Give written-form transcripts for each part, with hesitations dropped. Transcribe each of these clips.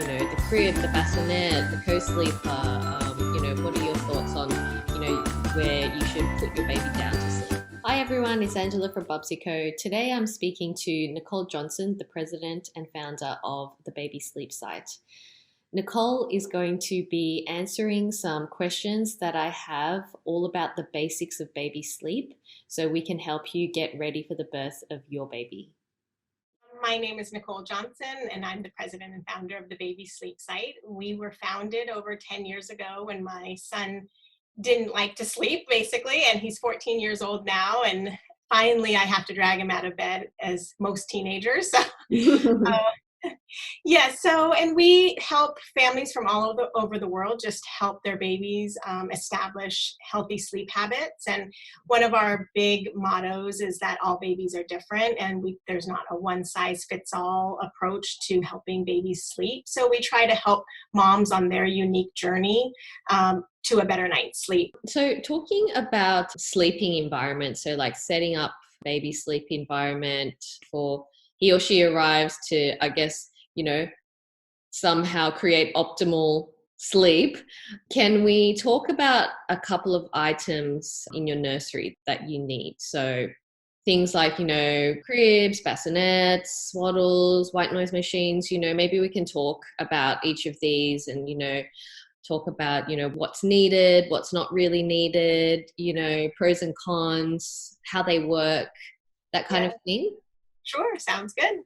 the crib, the bassinet, the co-sleeper. What are your thoughts on, where you should put your baby down to sleep? Hi everyone, it's Angela from Bubzi Co. Today I'm speaking to Nicole Johnson, the president and founder of the Baby Sleep site. Nicole is going to be answering some questions that I have all about the basics of baby sleep so we can help you get ready for the birth of your baby. My name is Nicole Johnson, and I'm the president and founder of the Baby Sleep site. We were founded over 10 years ago when my son didn't like to sleep, basically, and he's 14 years old now, and finally I have to drag him out of bed, as most teenagers. And we help families from all over the world just help their babies establish healthy sleep habits. And one of our big mottos is that all babies are different, and there's not a one-size-fits-all approach to helping babies sleep. So we try to help moms on their unique journey to a better night's sleep. So talking about sleeping environment, so like setting up baby sleep environment for he or she arrives to, I guess, somehow create optimal sleep. Can we talk about a couple of items in your nursery that you need? So things like, cribs, bassinets, swaddles, white noise machines, maybe we can talk about each of these and, talk about, what's needed, what's not really needed, pros and cons, how they work, that kind of thing. Sure, sounds good.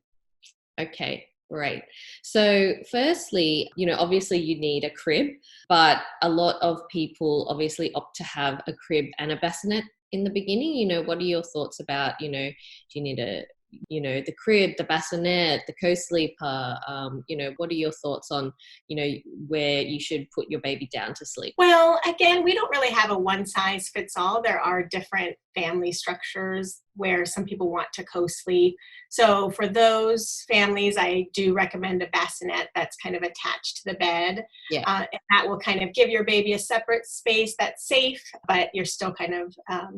Okay, great. So firstly, obviously you need a crib, but a lot of people obviously opt to have a crib and a bassinet in the beginning. What are your thoughts about, do you need the crib, the bassinet, the co-sleeper? What are your thoughts on, where you should put your baby down to sleep? Well, again, we don't really have a one-size-fits-all. There are different family structures where some people want to co-sleep. So for those families, I do recommend a bassinet that's kind of attached to the bed. Yeah. And that will kind of give your baby a separate space that's safe, but you're still kind of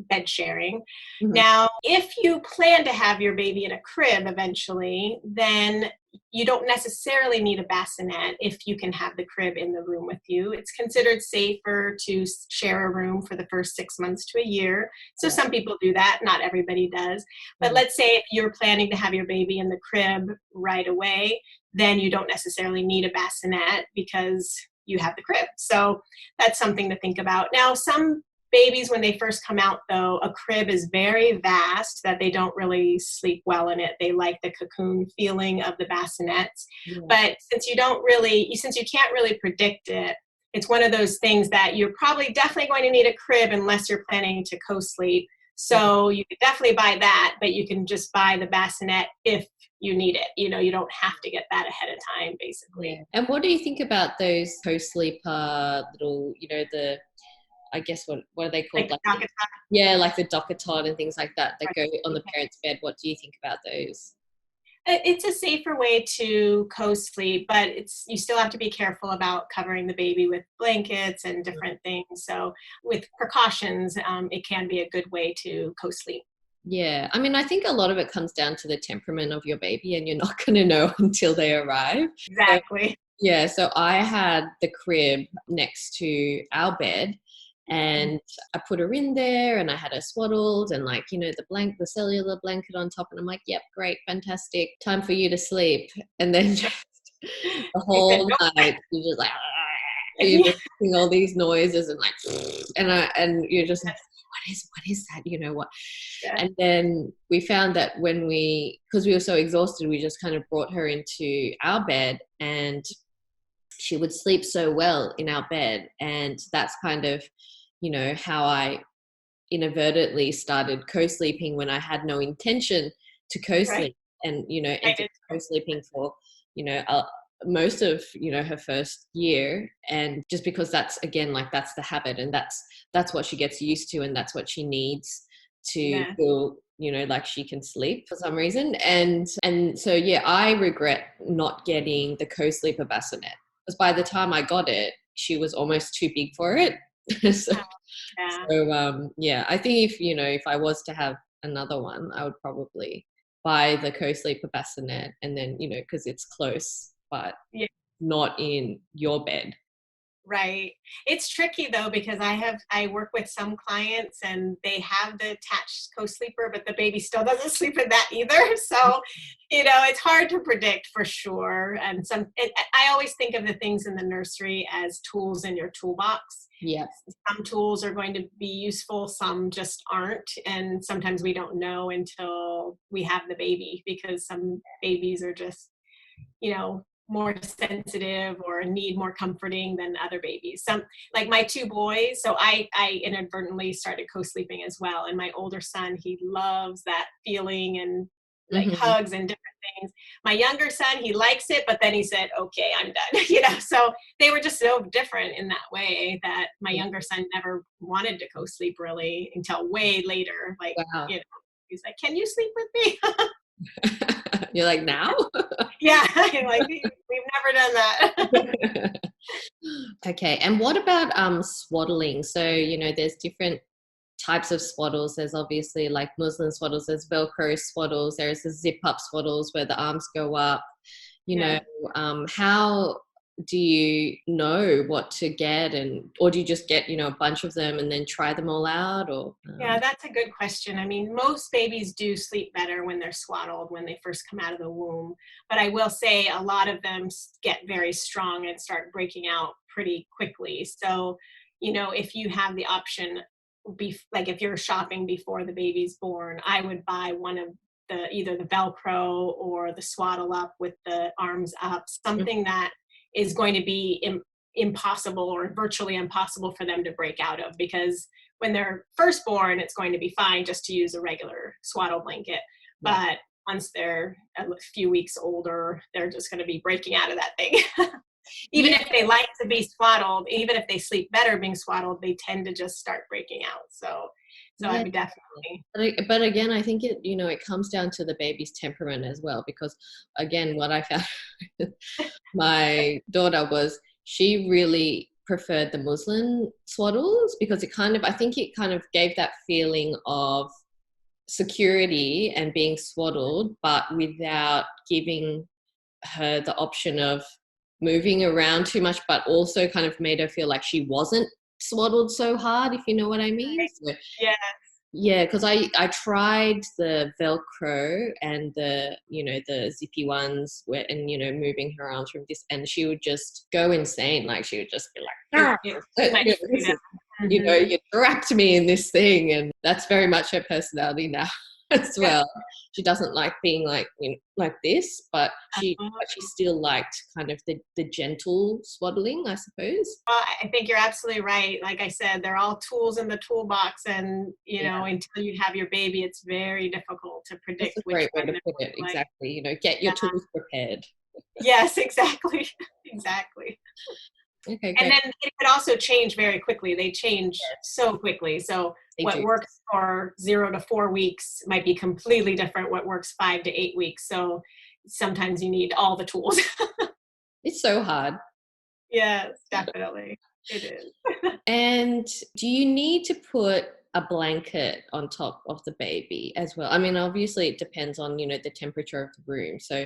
bed sharing. Mm-hmm. Now, if you plan to have your baby in a crib eventually, then you don't necessarily need a bassinet if you can have the crib in the room with you. It's considered safer to share a room for the first 6 months to a year. So some people do that, not everybody does. But let's say if you're planning to have your baby in the crib right away, then you don't necessarily need a bassinet because you have the crib. So that's something to think about. Now, some babies, when they first come out, though, a crib is very vast that they don't really sleep well in it. They like the cocoon feeling of the bassinets. Yeah. But since you can't really predict it, it's one of those things that you're probably definitely going to need a crib unless you're planning to co-sleep. So you could definitely buy that, but you can just buy the bassinet if you need it. You don't have to get that ahead of time, basically. Yeah. And what do you think about those co-sleeper little, I guess what are they called? Like the like the Dockatot and things like that go on the parent's bed. What do you think about those? It's a safer way to co-sleep, but you still have to be careful about covering the baby with blankets and different things. So with precautions, it can be a good way to co-sleep. Yeah. I mean, I think a lot of it comes down to the temperament of your baby, and you're not going to know until they arrive. Exactly. So I had the crib next to our bed. And I put her in there and I had her swaddled and the cellular blanket on top. And I'm like, yep, great, fantastic. Time for you to sleep. And then just the whole night, you're just like, you're just making all these noises and you're just like, what is that? Yeah. And then we found that because we were so exhausted, we just kind of brought her into our bed and she would sleep so well in our bed. And that's kind of, how I inadvertently started co-sleeping when I had no intention to co-sleep. Right. And, ended co-sleeping for, most of, her first year. And just because that's the habit and that's what she gets used to and that's what she needs to feel, like she can sleep for some reason. And so, I regret not getting the co-sleeper bassinet because by the time I got it, she was almost too big for it. I think if I was to have another one, I would probably buy the co-sleeper bassinet and then, because it's close, but not in your bed. Right. It's tricky though, because I work with some clients and they have the attached co-sleeper, but the baby still doesn't sleep in that either. So, it's hard to predict for sure. And I always think of the things in the nursery as tools in your toolbox. Yes. Some tools are going to be useful, some just aren't. And sometimes we don't know until we have the baby, because some babies are just, more sensitive or need more comforting than other babies. Some, like my two boys, so I inadvertently started co-sleeping as well. And my older son, he loves that feeling and like hugs and different things. My younger son, he likes it, but then he said, okay, I'm done. So they were just so different in that way that my younger son never wanted to co-sleep really until way later. Like, Wow. He's like, can you sleep with me? You're like, now? Yeah, like we've never done that. Okay, and what about swaddling? So, there's different types of swaddles. There's obviously like muslin swaddles, there's Velcro swaddles, there's the zip up swaddles where the arms go up. How do you know what to get, or do you just get a bunch of them and then try them all out? Or Yeah, that's a good question. I mean, most babies do sleep better when they're swaddled when they first come out of the womb, but I will say a lot of them get very strong and start breaking out pretty quickly. So if you have the option, like if you're shopping before the baby's born, I would buy one of either the Velcro or the swaddle up with the arms up, something that is going to be impossible or virtually impossible for them to break out of, because when they're first born, it's going to be fine just to use a regular swaddle blanket. But once they're a few weeks older, they're just going to be breaking out of that thing. Even if they like to be swaddled, even if they sleep better being swaddled, they tend to just start breaking out. So I would definitely. But again, I think it comes down to the baby's temperament as well, because again, what I found my daughter was she really preferred the muslin swaddles, because I think it kind of gave that feeling of security and being swaddled, but without giving her the option of moving around too much, but also kind of made her feel like she wasn't swaddled so hard, if you know what I mean. So, yeah, because I tried the Velcro and the zippy ones and moving her arms from this, and she would just go insane. Like she would just be like, you trapped me in this thing. And that's very much her personality now as well. She doesn't like being like this, but she still liked kind of the gentle swaddling, I suppose. I think you're absolutely right. Like I said, they're all tools in the toolbox, and until you have your baby, it's very difficult to predict. That's a great way to put it. Exactly. Get your tools prepared. Yes, exactly. Exactly. Okay, and then it could also change very quickly. They change so quickly. So what works for 0 to 4 weeks might be completely different what works 5 to 8 weeks. So sometimes you need all the tools. It's so hard. Yes, definitely. It is. And do you need to put a blanket on top of the baby as well? I mean, obviously it depends on, the temperature of the room. So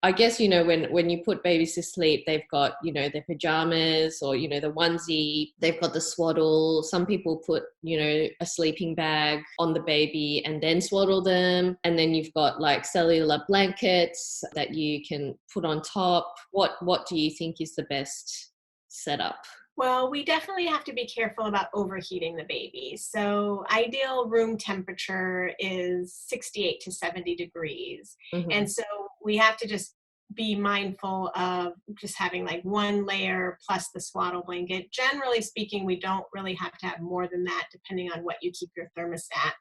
I guess, when you put babies to sleep, they've got, their pajamas or, the onesie, they've got the swaddle. Some people put, a sleeping bag on the baby and then swaddle them. And then you've got like cellular blankets that you can put on top. What do you think is the best setup? Well, we definitely have to be careful about overheating the baby. So ideal room temperature is 68 to 70 degrees. And so we have to just be mindful of just having like one layer plus the swaddle blanket. Generally speaking, we don't really have to have more than that, depending on what you keep your thermostat.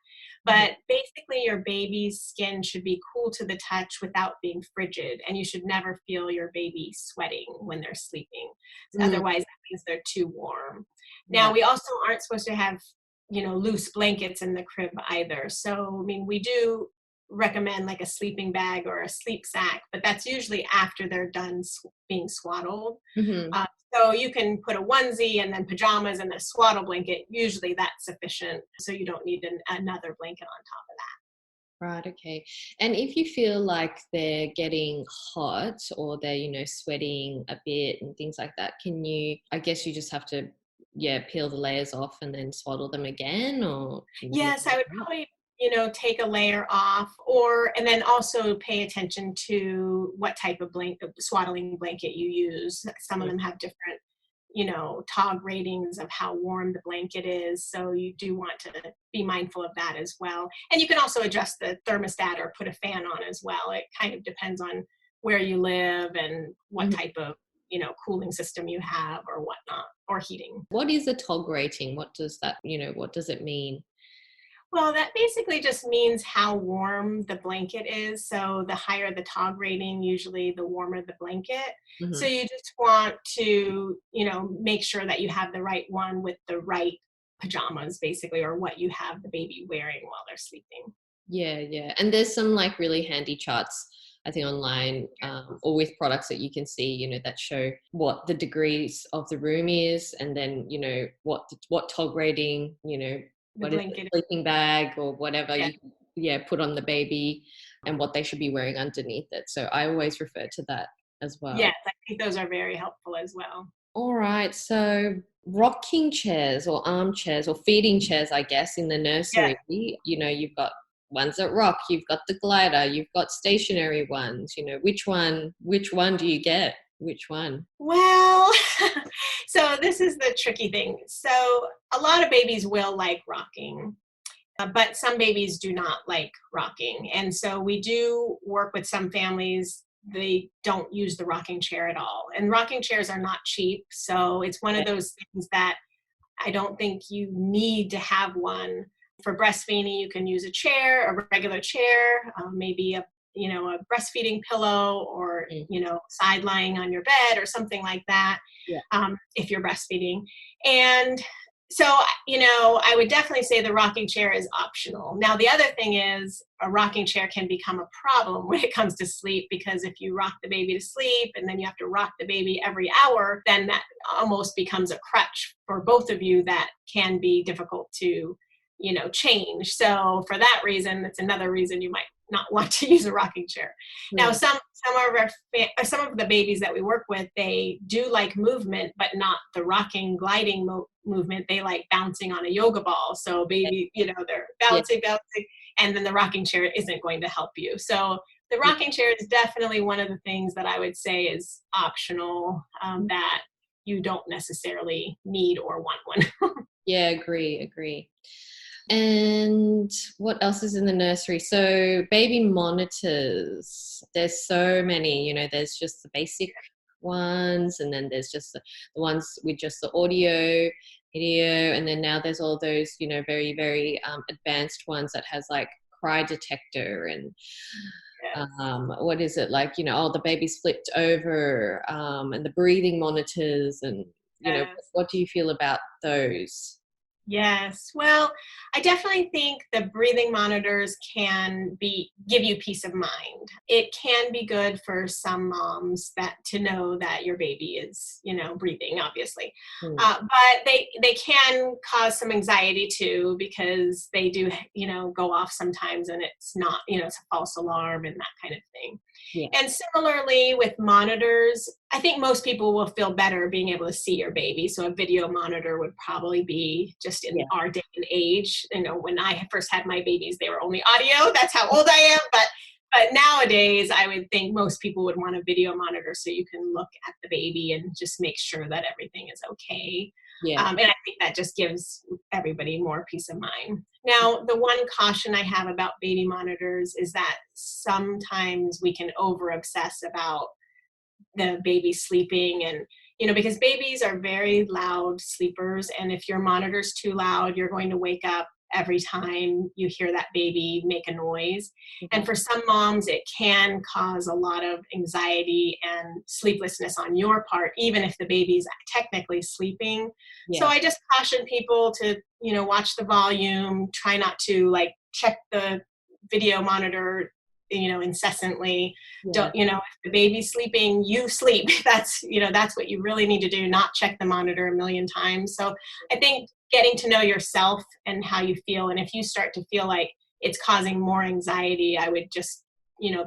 But basically, your baby's skin should be cool to the touch without being frigid, and you should never feel your baby sweating when they're sleeping. Otherwise, that means they're too warm. Now, we also aren't supposed to have, loose blankets in the crib either. So, I mean, we do recommend like a sleeping bag or a sleep sack, but that's usually after they're done being swaddled. So you can put a onesie and then pajamas and a swaddle blanket. Usually that's sufficient. So you don't need another blanket on top of that. Right, okay. And if you feel like they're getting hot or they're, sweating a bit and things like that, I guess you just have to, yeah, peel the layers off and then swaddle them again, or can you do Yes, I would that? probably, take a layer off, and then also pay attention to what type of swaddling blanket you use. Some of Mm. them have different, TOG ratings of how warm the blanket is. So you do want to be mindful of that as well. And you can also adjust the thermostat or put a fan on as well. It kind of depends on where you live and what Mhm. type of, cooling system you have or whatnot, or heating. What is a TOG rating? What does that, what does it mean? Well, that basically just means how warm the blanket is. So the higher the TOG rating, usually the warmer the blanket. So Hmm. you just want to, make sure that you have the right one with the right pajamas, basically, or what you have the baby wearing while they're sleeping. Yeah, yeah. And there's some like really handy charts, I think, online, or with products that you can see, that show what the degrees of the room is, and then, what TOG rating, The what is it, blanket, sleeping bag or whatever yeah, you can, yeah, put on the baby, and what they should be wearing underneath it. So I always refer to that as well. yes, I think those are very helpful as well. All right. So rocking chairs or armchairs or feeding chairs, I guess, in the Yeah. nursery, you've got ones that rock, you've got the glider, you've got stationary ones, which one do you get? Which one? Well, so this is the tricky thing. So a lot of babies will like rocking. But some babies do not like rocking. And so we do work with some families. They don't use the rocking chair at all. And rocking chairs are not cheap. So it's one Yeah. of those things that I don't think you need to have one. For breastfeeding, you can use a chair, a regular chair, maybe a breastfeeding pillow, or Mm. side lying on your bed or something like that, Yeah. if you're breastfeeding. And so, I would definitely say the rocking chair is optional. Now, the other thing is a rocking chair can become a problem when it comes to sleep, because if you rock the baby to sleep and then you have to rock the baby every hour, then that almost becomes a crutch for both of you that can be difficult to, change. So for that reason, that's another reason you might not want to use a rocking chair. Now, Yeah. some of the babies that we work with, they do like movement, but not the rocking, gliding movement. They like bouncing on a yoga ball. So baby, they're Yeah. bouncing, and then the rocking chair isn't going to help you. So the Yeah. rocking chair is definitely one of the things that I would say is optional, that you don't necessarily need or want one. Yeah, agree. And what else is in the nursery? So baby monitors. There's so many, there's just the basic ones, and then there's just the ones with just the audio, video, and then now there's all those, very, very advanced ones that has like cry detector and what is it like, the baby's flipped over, and the breathing monitors, and Yes. what do you feel about those? Yes. Well, I definitely think the breathing monitors can give you peace of mind. It can be good for some moms that to know that your baby is, breathing, obviously. Hmm. But they can cause some anxiety too, because they do, go off sometimes, and it's not, it's a false alarm and that kind of thing. Yeah. And similarly with monitors, I think most people will feel better being able to see your baby. So a video monitor would probably be just in Yeah. our day and age. When I first had my babies, they were only audio. That's how old I am. But nowadays, I would think most people would want a video monitor so you can look at the baby and just make sure that everything is okay. Yeah. And I think that just gives everybody more peace of mind. Now, the one caution I have about baby monitors is that sometimes we can over obsess about the baby sleeping, and because babies are very loud sleepers, and if your monitor's too loud, you're going to wake up every time you hear that baby make a noise. And for some moms, it can cause a lot of anxiety and sleeplessness on your part, even if the baby's technically sleeping. So Yeah. I just caution people to watch the volume, try not to like check the video monitor incessantly. Yeah. Don't, if the baby's sleeping, you sleep. That's what you really need to do, not check the monitor a million times. So I think getting to know yourself and how you feel, and if you start to feel like it's causing more anxiety, I would just,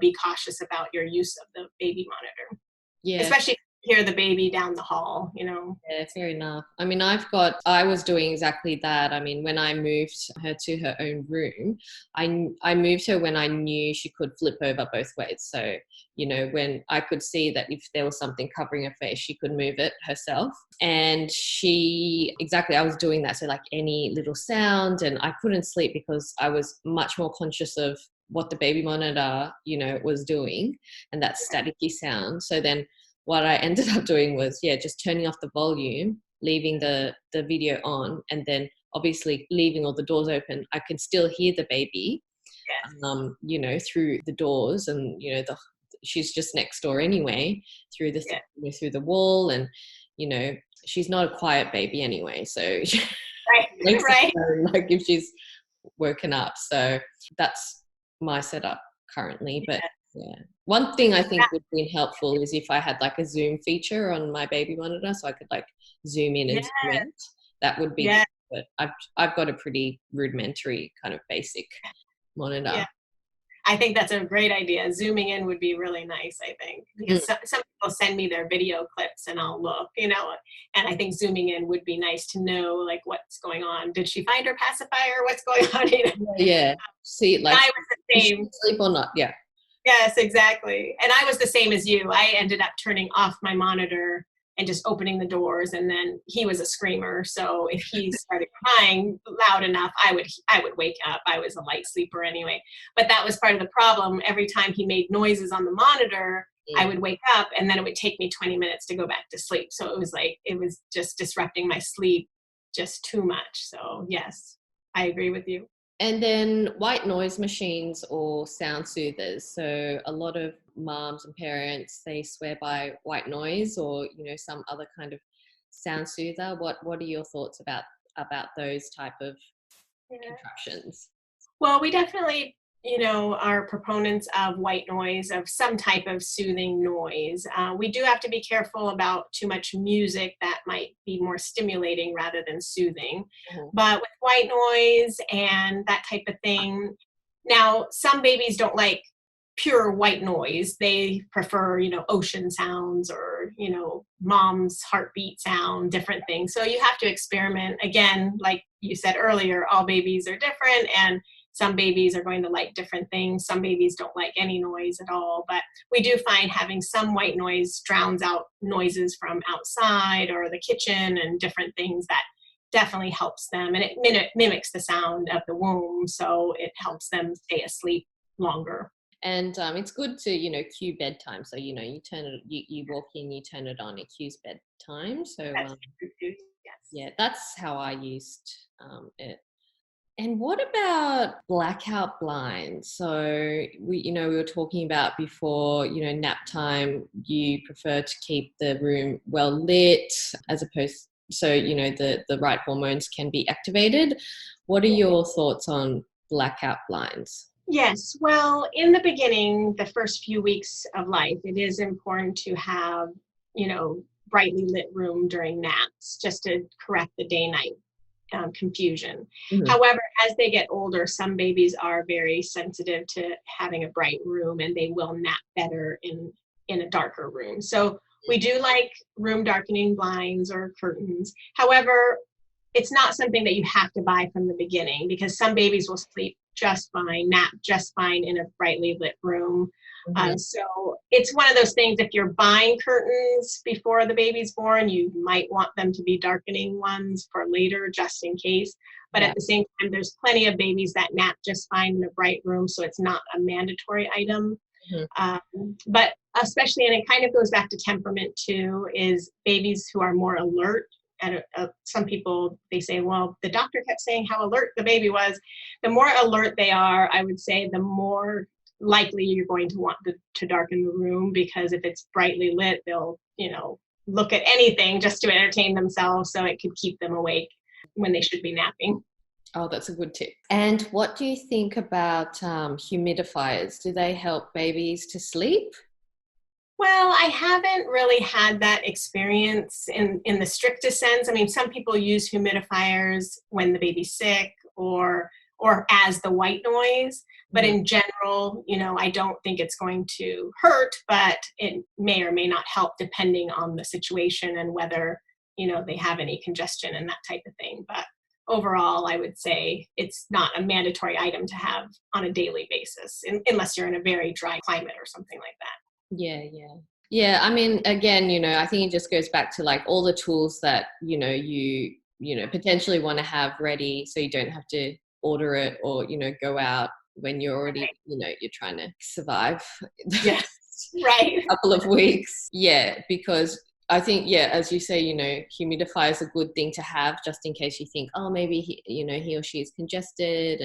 be cautious about your use of the baby monitor. Yeah. Especially if you hear the baby down the hall, Yeah, fair enough. I mean, I was doing exactly that. I mean, when I moved her to her own room, I moved her when I knew she could flip over both ways. So, when I could see that if there was something covering her face, she could move it herself. And I was doing that. So like any little sound, and I couldn't sleep because I was much more conscious of what the baby monitor, was doing, and that staticky sound. So then what I ended up doing was, just turning off the volume, leaving the video on, and then obviously leaving all the doors open. I can still hear the baby, through the doors, and she's just next door anyway, through through the wall, and she's not a quiet baby anyway, so right. Like if she's woken up. So that's my setup currently, but. Yeah. One thing I think would be helpful is if I had like a zoom feature on my baby monitor, so I could like zoom in and zoom out. That would be good. But I've got a pretty rudimentary kind of basic monitor. Yeah. I think that's a great idea. Zooming in would be really nice, I think, because some people send me their video clips and I'll look, and I think zooming in would be nice to know like what's going on. Did she find her pacifier? What's going on? Yeah. See, like I was the same. Did she sleep or not? Yeah. Yes, exactly. And I was the same as you. I ended up turning off my monitor and just opening the doors, and then he was a screamer. So if he started crying loud enough, I would wake up. I was a light sleeper anyway. But that was part of the problem. Every time he made noises on the monitor, I would wake up, and then it would take me 20 minutes to go back to sleep. So it was just disrupting my sleep just too much. So yes, I agree with you. And then white noise machines or sound soothers. So a lot of moms and parents, they swear by white noise or, some other kind of sound soother. What are your thoughts about those type of contraptions? Well, we definitely, are proponents of white noise, of some type of soothing noise. We do have to be careful about too much music that might be more stimulating rather than soothing. Mm-hmm. But with white noise and that type of thing, now some babies don't like pure white noise. They prefer, ocean sounds or, mom's heartbeat sound, different things. So you have to experiment. Again, like you said earlier, all babies are different, and some babies are going to like different things. Some babies don't like any noise at all. But we do find having some white noise drowns out noises from outside or the kitchen and different things. That definitely helps them. And it mimics the sound of the womb. So it helps them stay asleep longer. And it's good to, cue bedtime. So, you turn it, you walk in, you turn it on, it cues bedtime. So, that's true too. Yes. Yeah, that's how I used it. And what about blackout blinds? So we were talking about before, nap time, you prefer to keep the room well lit as opposed, so, the right hormones can be activated. What are your thoughts on blackout blinds? Yes. Well, in the beginning, the first few weeks of life, it is important to have, brightly lit room during naps just to correct the day-night confusion. Mm-hmm. However, as they get older, some babies are very sensitive to having a bright room, and they will nap better in a darker room. So we do like room darkening blinds or curtains. However, it's not something that you have to buy from the beginning, because some babies will sleep just fine, nap just fine in a brightly lit room. Mm-hmm. So it's one of those things, if you're buying curtains before the baby's born, you might want them to be darkening ones for later, just in case. But at the same time, there's plenty of babies that nap just fine in a bright room, so it's not a mandatory item. Mm-hmm. But especially, and it kind of goes back to temperament too, is babies who are more alert. And some people, they say, well, the doctor kept saying how alert the baby was. The more alert they are, I would say, the more likely you're going to want to darken the room, because if it's brightly lit, they'll, look at anything just to entertain themselves. So it could keep them awake when they should be napping. Oh, that's a good tip. And what do you think about humidifiers? Do they help babies to sleep? Well, I haven't really had that experience in the strictest sense. I mean, some people use humidifiers when the baby's sick or or as the white noise. But in general, I don't think it's going to hurt, but it may or may not help depending on the situation and whether, they have any congestion and that type of thing. But overall, I would say it's not a mandatory item to have on a daily basis, unless you're in a very dry climate or something like that. Yeah, yeah. Yeah, I mean, again, I think it just goes back to like all the tools that, you potentially want to have ready so you don't have to order it or, go out when you're already, you're trying to survive. Yes, right. Couple of weeks. Yeah, because I think, as you say, humidifier is a good thing to have just in case you think, oh, maybe he or she is congested,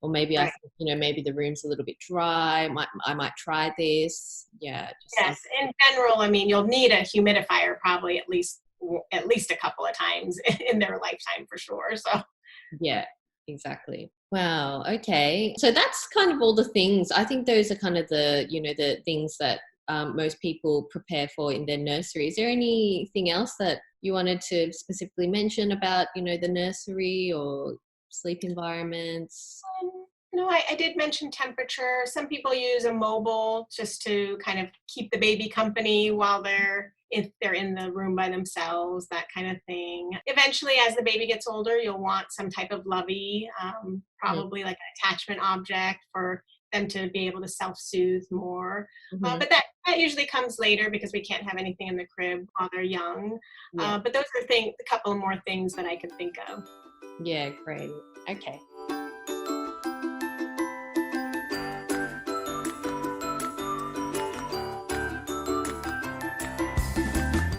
or maybe I think, maybe the room's a little bit dry. I might try this. Yeah. Yes. In general, I mean, you'll need a humidifier probably at least a couple of times in their lifetime for sure. So. Yeah, exactly. Wow. Okay. So that's kind of all the things. I think those are kind of the, the things that most people prepare for in their nursery. Is there anything else that you wanted to specifically mention about, the nursery or sleep environments? No, I did mention temperature. Some people use a mobile just to kind of keep the baby company if they're in the room by themselves, that kind of thing. Eventually, as the baby gets older, you'll want some type of lovey, probably like an attachment object for them to be able to self-soothe more. But that usually comes later because we can't have anything in the crib while they're young. But those are a couple more things that I could think of. Yeah, great. Okay.